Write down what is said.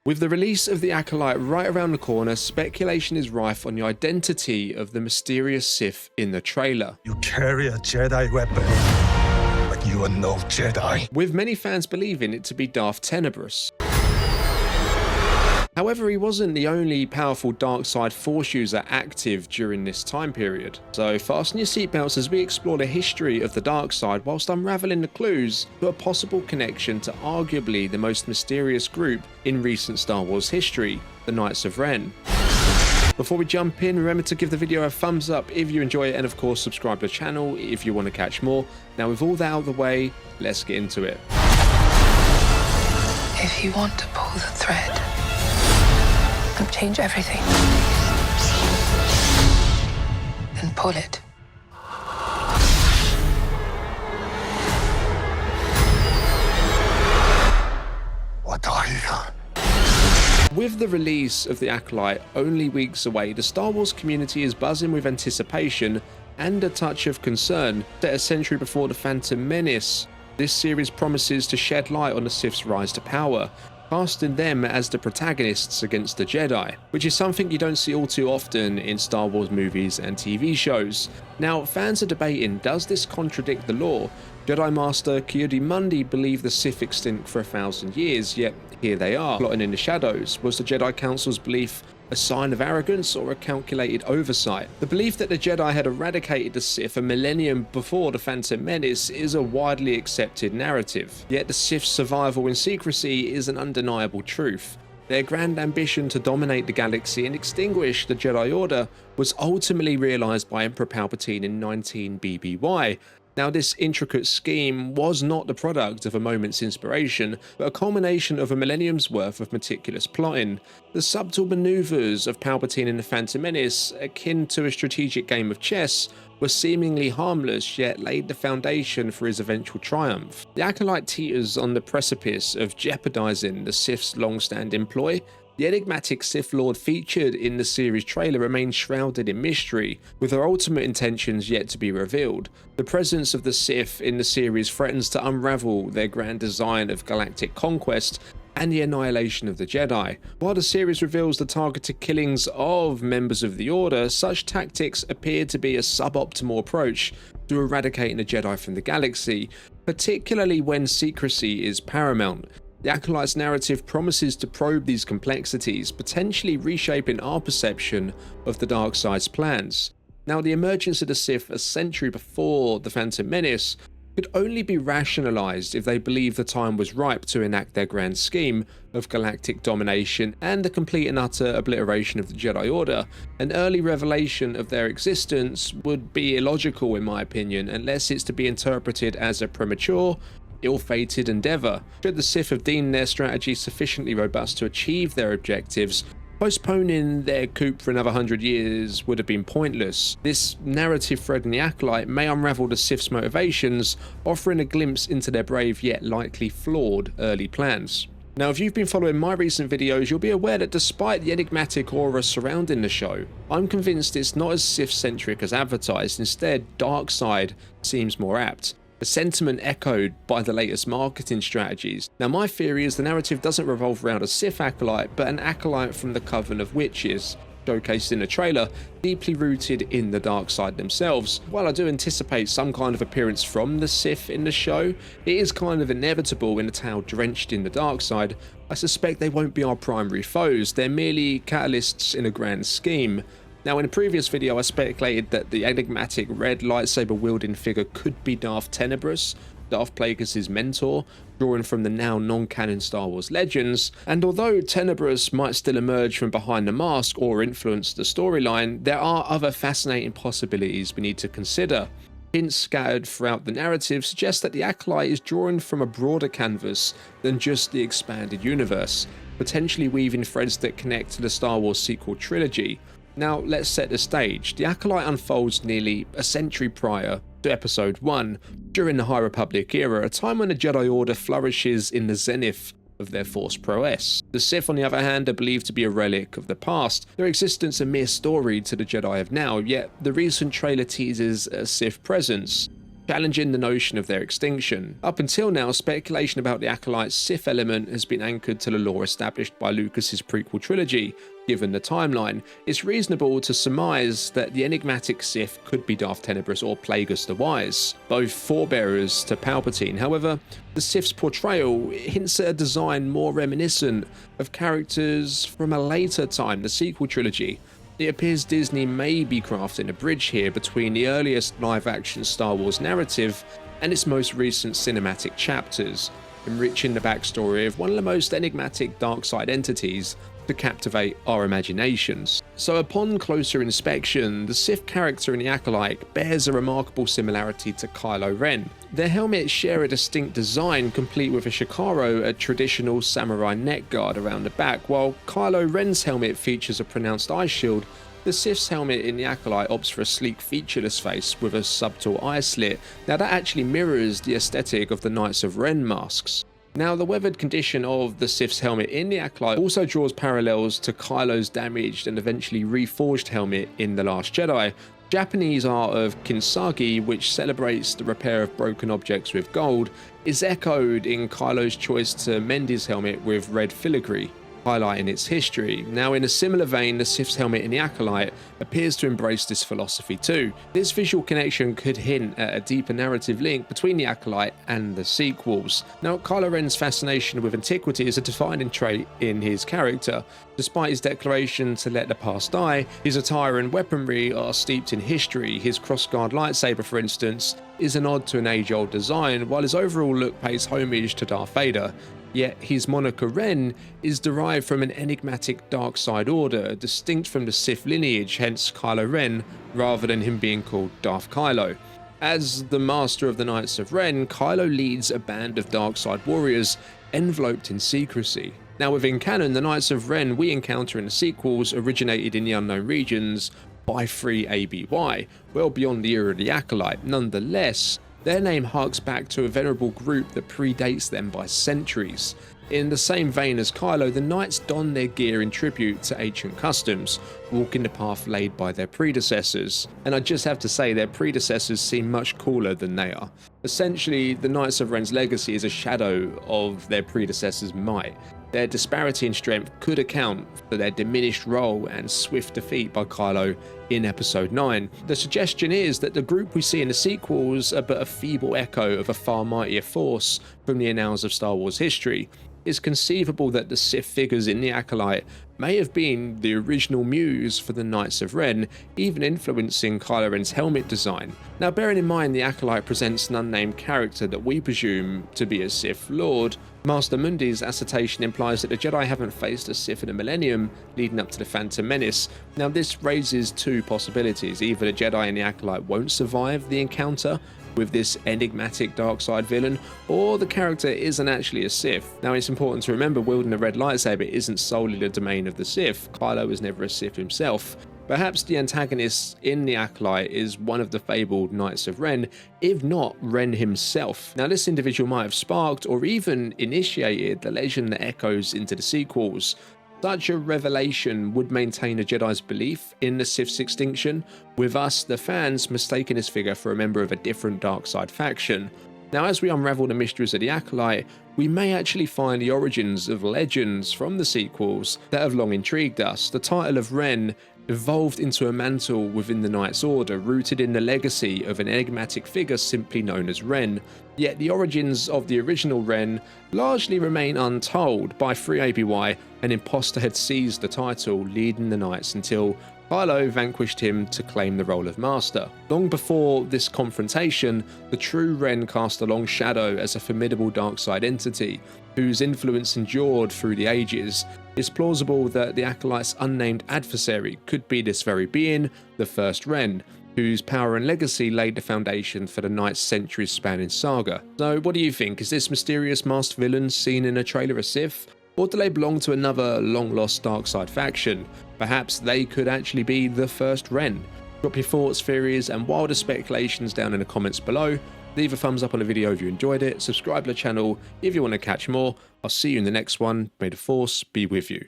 With the release of the Acolyte right around the corner, speculation is rife on the identity of the mysterious Sith in the trailer. You carry a Jedi weapon, but you are no Jedi. With many fans believing it to be Darth Tenebrous. However, he wasn't the only powerful dark side force user active during this time period. So fasten your seatbelts as we explore the history of the dark side whilst unraveling the clues to a possible connection to arguably the most mysterious group in recent Star Wars history, the Knights of Ren. Before we jump in, remember to give the video a thumbs up if you enjoy it, and of course subscribe to the channel if you want to catch more. Now with all that out of the way, let's get into it. If you want to pull the thread and change everything, then pull it. What are you? With the release of the Acolyte only weeks away, the Star Wars community is buzzing with anticipation and a touch of concern. Set a century before The Phantom Menace, this series promises to shed light on the Sith's rise to power, casting them as the protagonists against the Jedi, which is something you don't see all too often in Star Wars movies and TV shows. Now, fans are debating, does this contradict the lore? Jedi Master Ki-Adi-Mundi believed the Sith extinct for 1,000 years, yet here they are, plotting in the shadows. Was the Jedi Council's belief a sign of arrogance or a calculated oversight? The belief that the Jedi had eradicated the Sith a millennium before the Phantom Menace is a widely accepted narrative, yet the Sith's survival in secrecy is an undeniable truth. Their grand ambition to dominate the galaxy and extinguish the Jedi Order was ultimately realised by Emperor Palpatine in 19 BBY. Now, this intricate scheme was not the product of a moment's inspiration, but a culmination of a millennium's worth of meticulous plotting. The subtle maneuvers of Palpatine in The Phantom Menace, akin to a strategic game of chess, were seemingly harmless, yet laid the foundation for his eventual triumph. The Acolyte teeters on the precipice of jeopardizing the Sith's long-standing ploy. The enigmatic Sith Lord featured in the series trailer remains shrouded in mystery, with her ultimate intentions yet to be revealed. The presence of the Sith in the series threatens to unravel their grand design of galactic conquest and the annihilation of the Jedi. While the series reveals the targeted killings of members of the Order, such tactics appear to be a suboptimal approach to eradicating the Jedi from the galaxy, particularly when secrecy is paramount. The Acolyte's narrative promises to probe these complexities, potentially reshaping our perception of the dark side's plans. Now, the emergence of the Sith a century before The Phantom Menace could only be rationalized if they believed the time was ripe to enact their grand scheme of galactic domination and the complete and utter obliteration of the Jedi Order. An early revelation of their existence would be illogical, in my opinion, unless it's to be interpreted as a premature, ill-fated endeavour. Should the Sith have deemed their strategy sufficiently robust to achieve their objectives, postponing their coup for another 100 years would have been pointless. This narrative thread in the Acolyte may unravel the Sith's motivations, offering a glimpse into their brave yet likely flawed early plans. Now, if you've been following my recent videos, you'll be aware that despite the enigmatic aura surrounding the show, I'm convinced it's not as Sith-centric as advertised. Instead, dark side seems more apt. A sentiment echoed by the latest marketing strategies. Now, my theory is the narrative doesn't revolve around a Sith acolyte, but an acolyte from the Coven of Witches, showcased in the trailer, deeply rooted in the dark side themselves. While I do anticipate some kind of appearance from the Sith in the show, it is kind of inevitable in a tale drenched in the dark side. I suspect they won't be our primary foes, they're merely catalysts in a grand scheme. Now, in a previous video I speculated that the enigmatic red lightsaber wielding figure could be Darth Tenebrous, Darth Plagueis' mentor, drawing from the now non-canon Star Wars legends, and although Tenebrous might still emerge from behind the mask or influence the storyline, there are other fascinating possibilities we need to consider. Hints scattered throughout the narrative suggest that the Acolyte is drawing from a broader canvas than just the expanded universe, potentially weaving threads that connect to the Star Wars sequel trilogy. Now, let's set the stage. The Acolyte unfolds nearly a century prior to Episode 1, during the High Republic era, a time when the Jedi Order flourishes in the zenith of their Force prowess. The Sith, on the other hand, are believed to be a relic of the past, their existence a mere story to the Jedi of now, yet the recent trailer teases a Sith presence. challenging the notion of their extinction. Up until now, speculation about the Acolyte's Sith element has been anchored to the lore established by Lucas's prequel trilogy. Given the timeline, it's reasonable to surmise that the enigmatic Sith could be Darth Tenebrous or Plagueis the Wise, both forebearers to Palpatine. However, the Sith's portrayal hints at a design more reminiscent of characters from a later time, the sequel trilogy. It appears Disney may be crafting a bridge here between the earliest live-action Star Wars narrative and its most recent cinematic chapters, enriching the backstory of one of the most enigmatic dark side entities to captivate our imaginations. So upon closer inspection, the Sith character in the Acolyte bears a remarkable similarity to Kylo Ren. Their helmets share a distinct design, complete with a shikaro, a traditional samurai neck guard around the back. While Kylo Ren's helmet features a pronounced eye shield, the Sith's helmet in the Acolyte opts for a sleek featureless face with a subtle eye slit. Now that actually mirrors the aesthetic of the Knights of Ren masks. Now, the weathered condition of the Sith's helmet in the Acolyte also draws parallels to Kylo's damaged and eventually reforged helmet in The Last Jedi. Japanese art of kintsugi, which celebrates the repair of broken objects with gold, is echoed in Kylo's choice to mend his helmet with red filigree, highlighting its history. Now, in a similar vein, the Sith's helmet in the Acolyte appears to embrace this philosophy too. This visual connection could hint at a deeper narrative link between the Acolyte and the sequels. Now, Kylo Ren's fascination with antiquity is a defining trait in his character. Despite his declaration to let the past die, his attire and weaponry are steeped in history. His crossguard lightsaber, for instance, is a nod to an age-old design, while his overall look pays homage to Darth Vader. Yet his moniker Ren is derived from an enigmatic dark side order, distinct from the Sith lineage, hence Kylo Ren, rather than him being called Darth Kylo. As the master of the Knights of Ren, Kylo leads a band of dark side warriors enveloped in secrecy. Now, within canon, the Knights of Ren we encounter in the sequels originated in the Unknown Regions by 3 ABY, well beyond the era of the Acolyte. Nonetheless, their name harks back to a venerable group that predates them by centuries. In the same vein as Kylo, the Knights don their gear in tribute to ancient customs, walking the path laid by their predecessors. And I just have to say, their predecessors seem much cooler than they are. Essentially, the Knights of Ren's legacy is a shadow of their predecessors' might. Their disparity in strength could account for their diminished role and swift defeat by Kylo in Episode 9. The suggestion is that the group we see in the sequels are but a feeble echo of a far mightier force from the annals of Star Wars history. It's conceivable that the Sith figures in the Acolyte may have been the original muse for the Knights of Ren, even influencing Kylo Ren's helmet design. Now, bearing in mind the Acolyte presents an unnamed character that we presume to be a Sith Lord, Master Mundi's assertion implies that the Jedi haven't faced a Sith in a millennium leading up to the Phantom Menace. Now, this raises two possibilities. Either the Jedi and the Acolyte won't survive the encounter with this enigmatic dark side villain, or the character isn't actually a Sith. Now, it's important to remember wielding a red lightsaber isn't solely the domain of the Sith. Kylo was never a Sith himself. Perhaps the antagonist in the Acolyte is one of the fabled Knights of Ren, if not Ren himself. Now, this individual might have sparked or even initiated the legend that echoes into the sequels. Such a revelation would maintain the Jedi's belief in the Sith's extinction, with us, the fans, mistaking this figure for a member of a different dark side faction. Now, as we unravel the mysteries of the Acolyte, we may actually find the origins of legends from the sequels that have long intrigued us. The title of Ren evolved into a mantle within the Knight's Order, rooted in the legacy of an enigmatic figure simply known as Ren. Yet the origins of the original Ren largely remain untold. By 3 ABY, an imposter had seized the title, leading the Knights until Kylo vanquished him to claim the role of Master. Long before this confrontation, the true Ren cast a long shadow as a formidable dark side entity, whose influence endured through the ages. It's plausible that the Acolyte's unnamed adversary could be this very being, the first Ren, whose power and legacy laid the foundation for the Knight's centuries-spanning saga. So what do you think? Is this mysterious masked villain seen in a trailer a Sith? Or do they belong to another long-lost dark side faction? Perhaps they could actually be the first Ren. Drop your thoughts, theories, and wilder speculations down in the comments below. Leave a thumbs up on the video if you enjoyed it. Subscribe to the channel if you want to catch more. I'll see you in the next one. May the Force be with you.